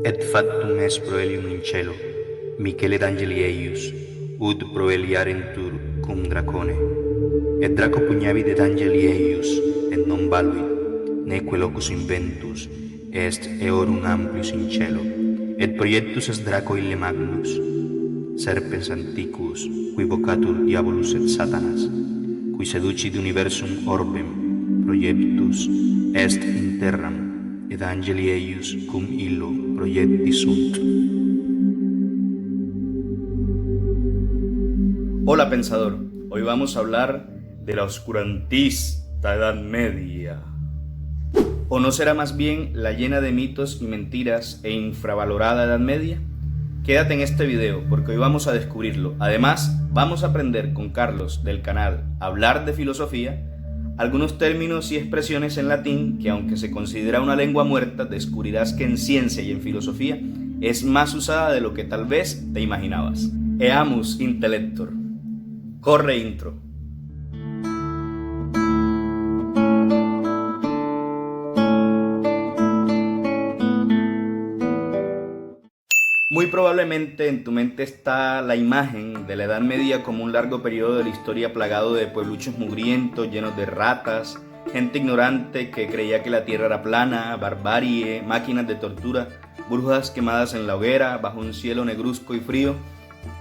Et factum est proelium in cielo, Michele d'angeli eius, ud proeliarentur cum dracone. Et draco pugnavit et angeli eius, et non valuit, neque locus inventus est eorum amplius in cielo, et proiectus est draco ille magnus, serpens antiquus, qui vocatur diabolus et satanas, qui seducit universum orbem, proiectus est in terram, et angeli eius cum illo proiecti sunt. Hola pensador, hoy vamos a hablar de la oscurantista Edad Media. ¿O no será más bien la llena de mitos y mentiras e infravalorada Edad Media? Quédate en este video porque hoy vamos a descubrirlo. Además, vamos a aprender con Carlos del canal Hablar de Filosofía algunos términos y expresiones en latín que, aunque se considera una lengua muerta, descubrirás que en ciencia y en filosofía es más usada de lo que tal vez te imaginabas. Eamus intellector. Corre intro. Muy probablemente en tu mente está la imagen de la Edad Media como un largo periodo de la historia plagado de puebluchos mugrientos, llenos de ratas, gente ignorante que creía que la tierra era plana, barbarie, máquinas de tortura, brujas quemadas en la hoguera, bajo un cielo negruzco y frío,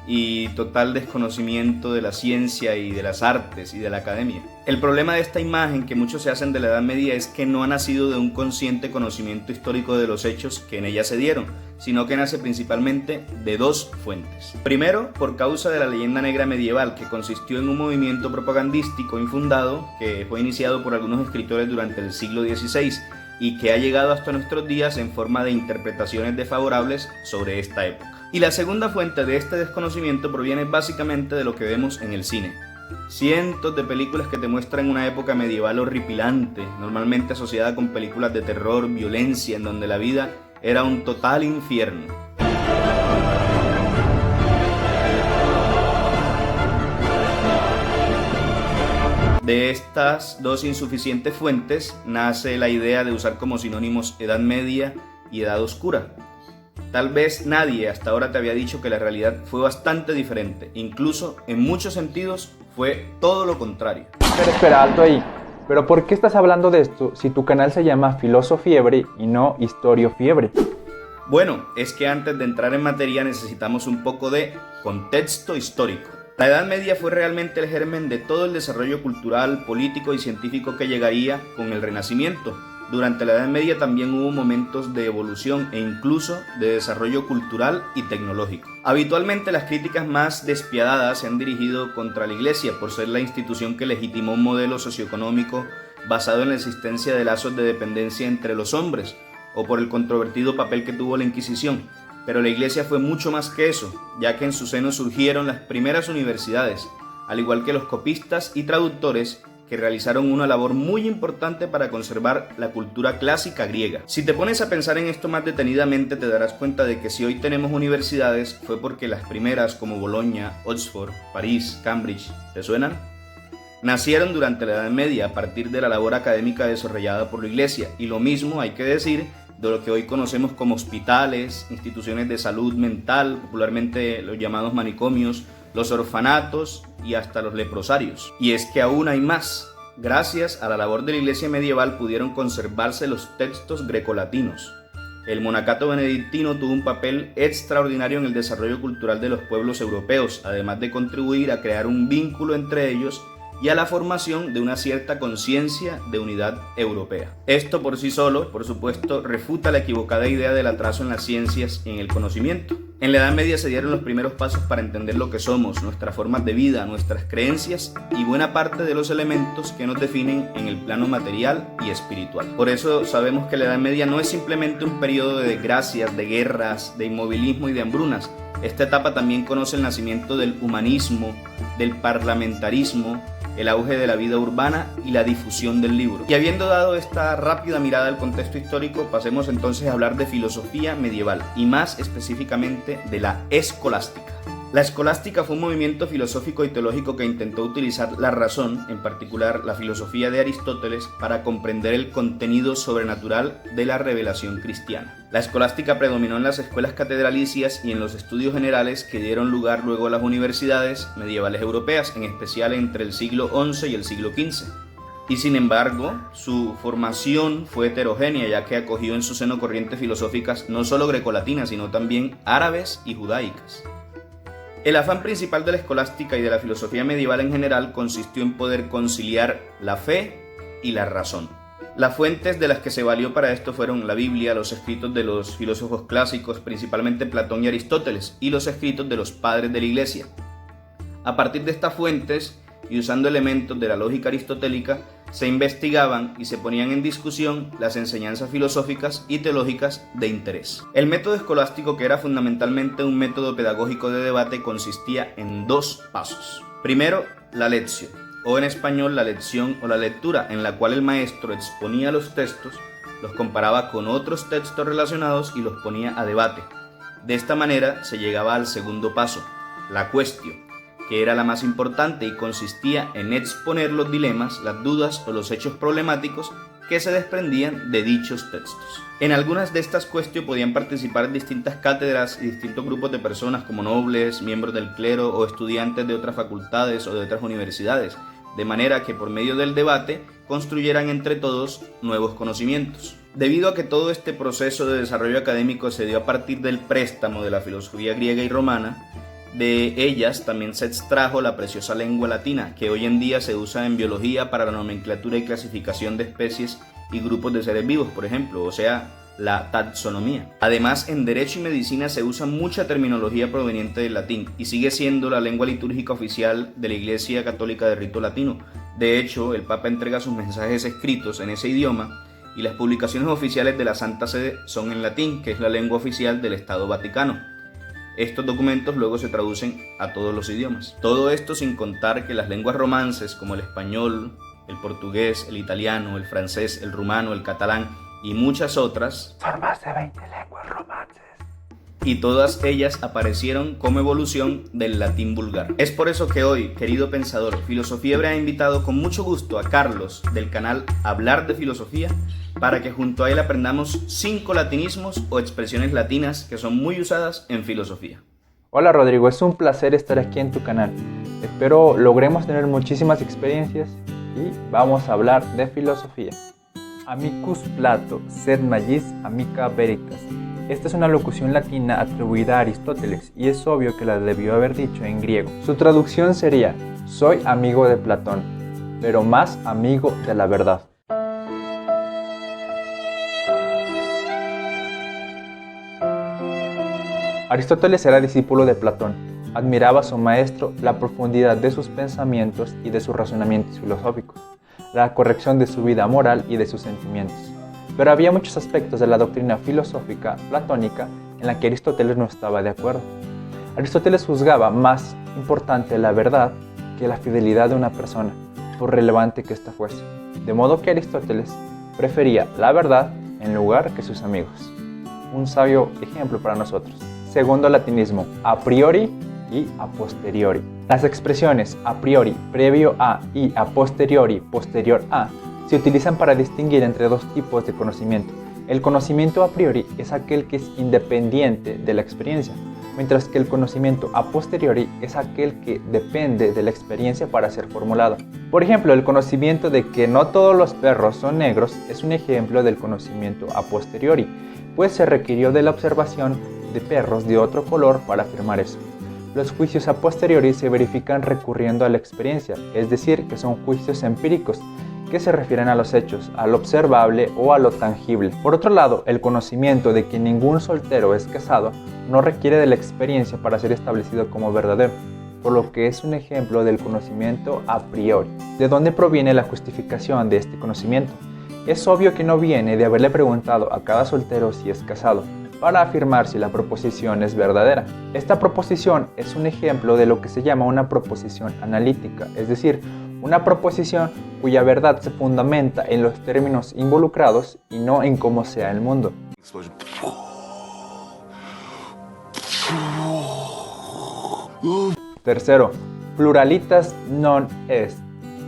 y total desconocimiento de la ciencia y de las artes y de la academia. El problema de esta imagen que muchos se hacen de la Edad Media es que no ha nacido de un consciente conocimiento histórico de los hechos que en ella se dieron, sino que nace principalmente de dos fuentes. Primero, por causa de la leyenda negra medieval, que consistió en un movimiento propagandístico infundado que fue iniciado por algunos escritores durante el siglo XVI y que ha llegado hasta nuestros días en forma de interpretaciones desfavorables sobre esta época. Y la segunda fuente de este desconocimiento proviene básicamente de lo que vemos en el cine. Cientos de películas que te muestran una época medieval horripilante, normalmente asociada con películas de terror, violencia, en donde la vida era un total infierno. De estas dos insuficientes fuentes nace la idea de usar como sinónimos Edad Media y Edad Oscura. Tal vez nadie hasta ahora te había dicho que la realidad fue bastante diferente, incluso en muchos sentidos fue todo lo contrario. Espera, alto ahí. ¿Pero por qué estás hablando de esto si tu canal se llama Filosofiebre y no Historiofiebre? Bueno, es que antes de entrar en materia necesitamos un poco de contexto histórico. La Edad Media fue realmente el germen de todo el desarrollo cultural, político y científico que llegaría con el Renacimiento. Durante la Edad Media también hubo momentos de evolución e incluso de desarrollo cultural y tecnológico. Habitualmente las críticas más despiadadas se han dirigido contra la Iglesia por ser la institución que legitimó un modelo socioeconómico basado en la existencia de lazos de dependencia entre los hombres, o por el controvertido papel que tuvo la Inquisición. Pero la Iglesia fue mucho más que eso, ya que en su seno surgieron las primeras universidades, al igual que los copistas y traductores, que realizaron una labor muy importante para conservar la cultura clásica griega. Si te pones a pensar en esto más detenidamente, te darás cuenta de que si hoy tenemos universidades fue porque las primeras, como Bolonia, Oxford, París, Cambridge, ¿te suenan?, nacieron durante la Edad Media a partir de la labor académica desarrollada por la Iglesia, y lo mismo hay que decir de lo que hoy conocemos como hospitales, instituciones de salud mental, popularmente los llamados manicomios, los orfanatos y hasta los leprosarios. Y es que aún hay más. Gracias a la labor de la Iglesia medieval pudieron conservarse los textos grecolatinos. El monacato benedictino tuvo un papel extraordinario en el desarrollo cultural de los pueblos europeos, además de contribuir a crear un vínculo entre ellos y a la formación de una cierta conciencia de unidad europea. Esto por sí solo, por supuesto, refuta la equivocada idea del atraso en las ciencias y en el conocimiento. En la Edad Media se dieron los primeros pasos para entender lo que somos, nuestras formas de vida, nuestras creencias y buena parte de los elementos que nos definen en el plano material y espiritual. Por eso sabemos que la Edad Media no es simplemente un periodo de desgracias, de guerras, de inmovilismo y de hambrunas. Esta etapa también conoce el nacimiento del humanismo, del parlamentarismo, el auge de la vida urbana y la difusión del libro. Y habiendo dado esta rápida mirada al contexto histórico, pasemos entonces a hablar de filosofía medieval y más específicamente de la escolástica. La escolástica fue un movimiento filosófico y teológico que intentó utilizar la razón, en particular la filosofía de Aristóteles, para comprender el contenido sobrenatural de la revelación cristiana. La escolástica predominó en las escuelas catedralicias y en los estudios generales que dieron lugar luego a las universidades medievales europeas, en especial entre el siglo XI y el siglo XV. Y sin embargo, su formación fue heterogénea, ya que acogió en su seno corrientes filosóficas no solo grecolatinas, sino también árabes y judaicas. El afán principal de la escolástica y de la filosofía medieval en general consistió en poder conciliar la fe y la razón. Las fuentes de las que se valió para esto fueron la Biblia, los escritos de los filósofos clásicos, principalmente Platón y Aristóteles, y los escritos de los padres de la Iglesia. A partir de estas fuentes, y usando elementos de la lógica aristotélica, se investigaban y se ponían en discusión las enseñanzas filosóficas y teológicas de interés. El método escolástico, que era fundamentalmente un método pedagógico de debate, consistía en 2 pasos. Primero, la lectio, o en español la lección o la lectura, en la cual el maestro exponía los textos, los comparaba con otros textos relacionados y los ponía a debate. De esta manera se llegaba al segundo paso, la quaestio, que era la más importante y consistía en exponer los dilemas, las dudas o los hechos problemáticos que se desprendían de dichos textos. En algunas de estas quaestio podían participar distintas cátedras y distintos grupos de personas como nobles, miembros del clero o estudiantes de otras facultades o de otras universidades, de manera que por medio del debate construyeran entre todos nuevos conocimientos. Debido a que todo este proceso de desarrollo académico se dio a partir del préstamo de la filosofía griega y romana, de ellas también se extrajo la preciosa lengua latina, que hoy en día se usa en biología para la nomenclatura y clasificación de especies y grupos de seres vivos, por ejemplo, o sea, la taxonomía. Además, en derecho y medicina se usa mucha terminología proveniente del latín y sigue siendo la lengua litúrgica oficial de la Iglesia Católica de rito latino. De hecho, el Papa entrega sus mensajes escritos en ese idioma y las publicaciones oficiales de la Santa Sede son en latín, que es la lengua oficial del Estado Vaticano. Estos documentos luego se traducen a todos los idiomas. Todo esto sin contar que las lenguas romances como el español, el portugués, el italiano, el francés, el rumano, el catalán y muchas otras, Son más de 20 lenguas romances. Y todas ellas aparecieron como evolución del latín vulgar. Es por eso que hoy, querido pensador, Filosofiebre ha invitado con mucho gusto a Carlos del canal Hablar de Filosofía para que junto a él aprendamos 5 latinismos o expresiones latinas que son muy usadas en filosofía. Hola Rodrigo, es un placer estar aquí en tu canal. Espero logremos tener muchísimas experiencias y vamos a hablar de filosofía. Amicus Plato, sed magis amica veritas. Esta es una locución latina atribuida a Aristóteles y es obvio que la debió haber dicho en griego. Su traducción sería: soy amigo de Platón, pero más amigo de la verdad. Aristóteles era discípulo de Platón. Admiraba a su maestro la profundidad de sus pensamientos y de sus razonamientos filosóficos, la corrección de su vida moral y de sus sentimientos. Pero había muchos aspectos de la doctrina filosófica platónica en la que Aristóteles no estaba de acuerdo. Aristóteles juzgaba más importante la verdad que la fidelidad de una persona, por relevante que ésta fuese. De modo que Aristóteles prefería la verdad en lugar que sus amigos. Un sabio ejemplo para nosotros. Segundo latinismo, a priori y a posteriori. Las expresiones a priori, previo a, y a posteriori, posterior a, se utilizan para distinguir entre 2 tipos de conocimiento. El conocimiento a priori es aquel que es independiente de la experiencia, mientras que el conocimiento a posteriori es aquel que depende de la experiencia para ser formulado. Por ejemplo, el conocimiento de que no todos los perros son negros es un ejemplo del conocimiento a posteriori, pues se requirió de la observación de perros de otro color para afirmar eso. Los juicios a posteriori se verifican recurriendo a la experiencia, es decir, que son juicios empíricos, que se refieren a los hechos, a lo observable o a lo tangible. Por otro lado, el conocimiento de que ningún soltero es casado no requiere de la experiencia para ser establecido como verdadero, por lo que es un ejemplo del conocimiento a priori. ¿De dónde proviene la justificación de este conocimiento? Es obvio que no viene de haberle preguntado a cada soltero si es casado, para afirmar si la proposición es verdadera. Esta proposición es un ejemplo de lo que se llama una proposición analítica, es decir, una proposición cuya verdad se fundamenta en los términos involucrados y no en cómo sea el mundo. Tercero, pluralitas non est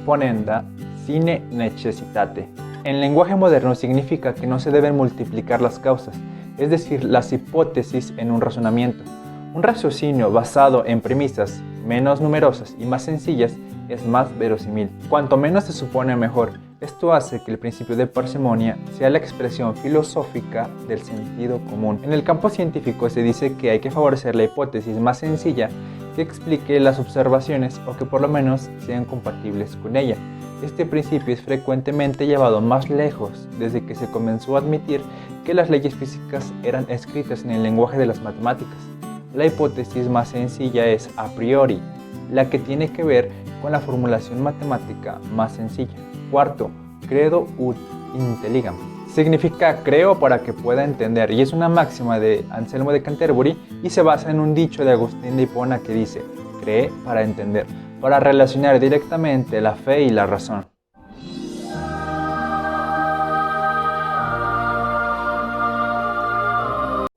ponenda sine necessitate. En lenguaje moderno significa que no se deben multiplicar las causas, es decir, las hipótesis en un razonamiento. Un raciocinio basado en premisas menos numerosas y más sencillas es más verosímil. Cuanto menos se supone, mejor. Esto hace que el principio de parsimonia sea la expresión filosófica del sentido común. En el campo científico se dice que hay que favorecer la hipótesis más sencilla que explique las observaciones o que por lo menos sean compatibles con ella. Este principio es frecuentemente llevado más lejos desde que se comenzó a admitir que las leyes físicas eran escritas en el lenguaje de las matemáticas. La hipótesis más sencilla es a priori, la que tiene que ver con la formulación matemática más sencilla. Cuarto, credo ut intelligam. Significa creo para que pueda entender y es una máxima de Anselmo de Canterbury y se basa en un dicho de Agustín de Hipona que dice: cree para entender, para relacionar directamente la fe y la razón.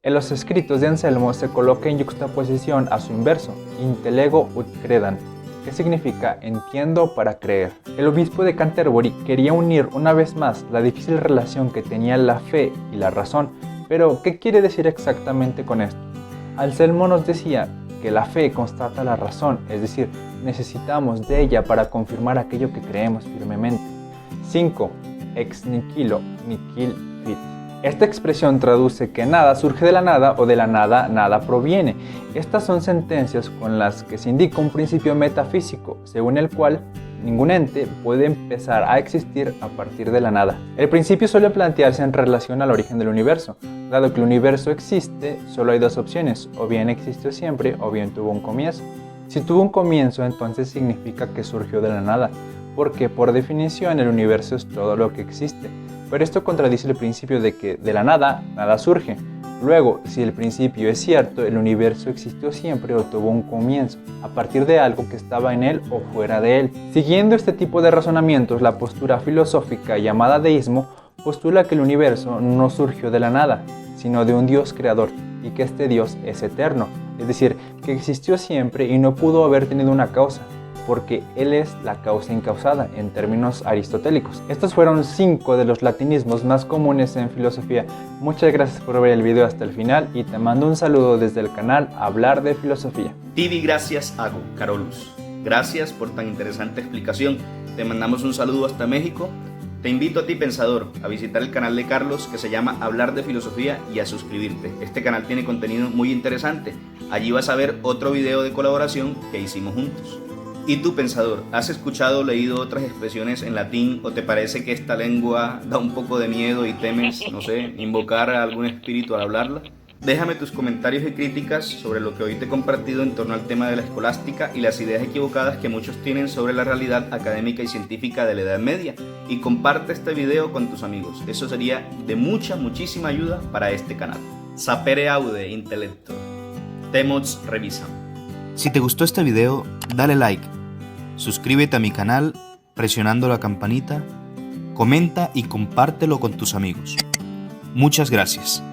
En los escritos de Anselmo se coloca en yuxtaposición a su inverso, intellego ut credam, que significa entiendo para creer. El obispo de Canterbury quería unir una vez más la difícil relación que tenían la fe y la razón, pero ¿qué quiere decir exactamente con esto? Anselmo nos decía que la fe constata la razón, es decir, necesitamos de ella para confirmar aquello que creemos firmemente. 5. Ex nihilo nihil fit. Esta expresión traduce que nada surge de la nada o de la nada nada proviene. Estas son sentencias con las que se indica un principio metafísico, según el cual ningún ente puede empezar a existir a partir de la nada. El principio suele plantearse en relación al origen del universo. Dado que el universo existe, solo hay dos opciones: o bien existió siempre o bien tuvo un comienzo. Si tuvo un comienzo, entonces significa que surgió de la nada, porque por definición el universo es todo lo que existe. Pero esto contradice el principio de que de la nada, nada surge. Luego, si el principio es cierto, el universo existió siempre o tuvo un comienzo, a partir de algo que estaba en él o fuera de él. Siguiendo este tipo de razonamientos, la postura filosófica llamada deísmo postula que el universo no surgió de la nada, sino de un Dios creador, y que este Dios es eterno, es decir, que existió siempre y no pudo haber tenido una causa, porque Él es la causa incausada en términos aristotélicos. Estos fueron 5 de los latinismos más comunes en filosofía. Muchas gracias por ver el video hasta el final y te mando un saludo desde el canal Hablar de Filosofía. Tibi gracias hago, Carolus. Gracias por tan interesante explicación. Te mandamos un saludo hasta México. Te invito a ti, pensador, a visitar el canal de Carlos que se llama Hablar de Filosofía y a suscribirte. Este canal tiene contenido muy interesante. Allí vas a ver otro video de colaboración que hicimos juntos. ¿Y tú, pensador, has escuchado o leído otras expresiones en latín o te parece que esta lengua da un poco de miedo y temes, no sé, invocar a algún espíritu al hablarla? Déjame tus comentarios y críticas sobre lo que hoy te he compartido en torno al tema de la escolástica y las ideas equivocadas que muchos tienen sobre la realidad académica y científica de la Edad Media, y comparte este video con tus amigos. Eso sería de muchísima ayuda para este canal. Sapere aude intellector. Temots revisam. Si te gustó este video, dale like, suscríbete a mi canal presionando la campanita, comenta y compártelo con tus amigos. Muchas gracias.